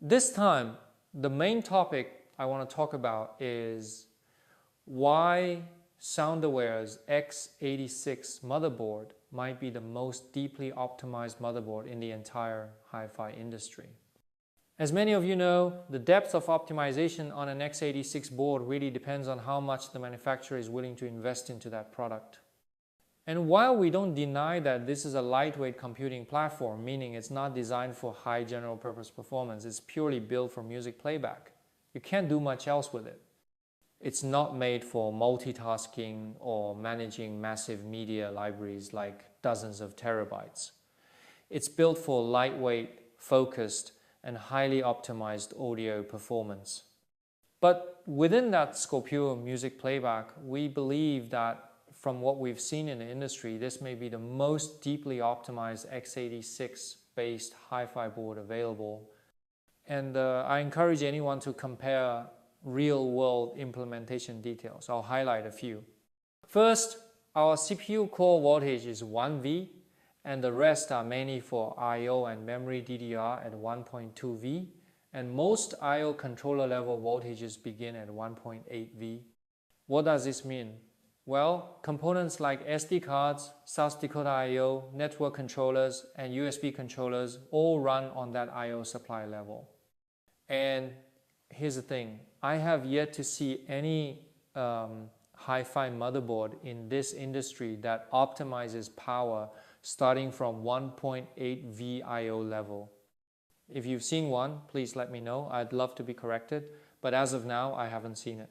This time, the main topic I want to talk about is why Soundaware's x86 motherboard might be the most deeply optimized motherboard in the entire hi-fi industry. As many of you know, the depth of optimization on an x86 board really depends on how much the manufacturer is willing to invest into that product. And while we don't deny that this is a lightweight computing platform, meaning it's not designed for high general purpose performance, it's purely built for music playback. You can't do much else with it. It's not made for multitasking or managing massive media libraries like dozens of terabytes. It's built for lightweight, focused, and highly optimized audio performance. But within that scope of music playback, we believe that from what we've seen in the industry, this may be the most deeply optimized x86 based hi-fi board available. And I encourage anyone to compare real-world implementation details. I'll highlight a few. First, our CPU core voltage is 1V, and the rest are mainly for I/O and memory DDR at 1.2V, and most I/O controller level voltages begin at 1.8V. What does this mean? Well, components like SD cards, South Dakota I/O, network controllers, and USB controllers all run on that I/O supply level. And here's the thing, I have yet to see any hi-fi motherboard in this industry that optimizes power starting from 1.8V I/O level. If you've seen one, please let me know. I'd love to be corrected, but as of now, I haven't seen it.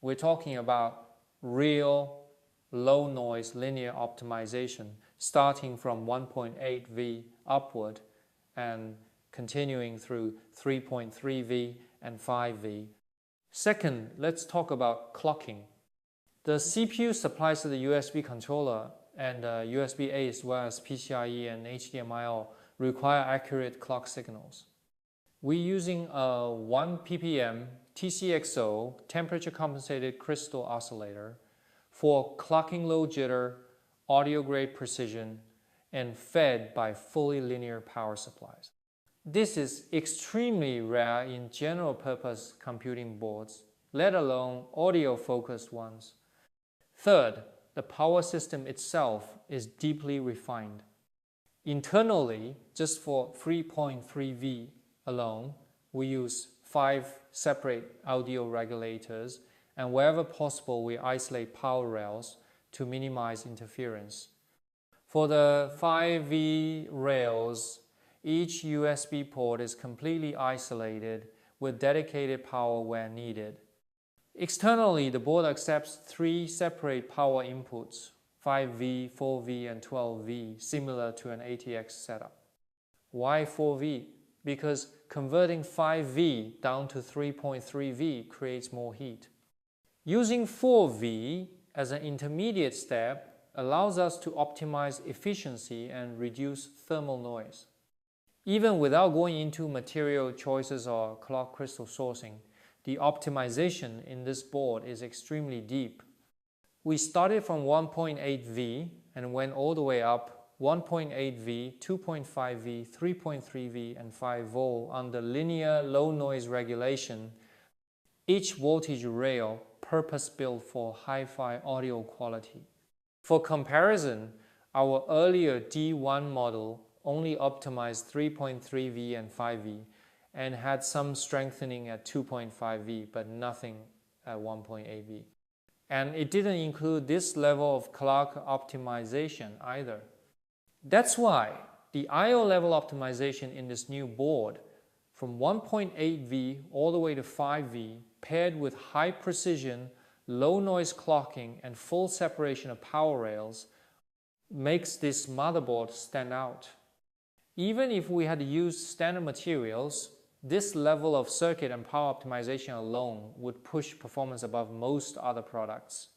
We're talking about real low noise linear optimization starting from 1.8V upward and continuing through 3.3V and 5V. Second, let's talk about clocking. The CPU supplies to the USB controller and USB-A as well as PCIe and HDMI require accurate clock signals. We're using a 1 ppm TCXO temperature compensated crystal oscillator for clocking low jitter, audio grade precision, and fed by fully linear power supplies. This is extremely rare in general purpose computing boards, let alone audio focused ones. Third, the power system itself is deeply refined. Internally, just for 3.3V alone, we use 5 separate audio regulators, and wherever possible we isolate power rails to minimize interference. For the 5V rails, each USB port is completely isolated with dedicated power where needed. Externally, the board accepts 3 separate power inputs, 5V, 4V, and 12V, similar to an ATX setup. Why 4V? Because converting 5V down to 3.3V creates more heat. Using 4V as an intermediate step allows us to optimize efficiency and reduce thermal noise. Even without going into material choices or clock crystal sourcing, the optimization in this board is extremely deep. We started from 1.8V and went all the way up 1.8V, 2.5V, 3.3V, and 5V under linear low noise regulation, each voltage rail purpose-built for hi-fi audio quality. For comparison, our earlier D1 model only optimized 3.3V and 5V and had some strengthening at 2.5V but nothing at 1.8V. And it didn't include this level of clock optimization either. That's why the I/O level optimization in this new board from 1.8V all the way to 5V paired with high precision, low noise clocking and full separation of power rails makes this motherboard stand out. Even if we had used standard materials, this level of circuit and power optimization alone would push performance above most other products.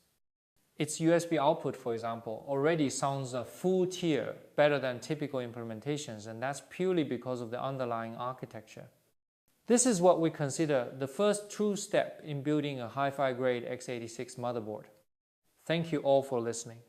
Its USB output, for example, already sounds a full tier better than typical implementations, and that's purely because of the underlying architecture. This is what we consider the first true step in building a hi-fi grade x86 motherboard. Thank you all for listening.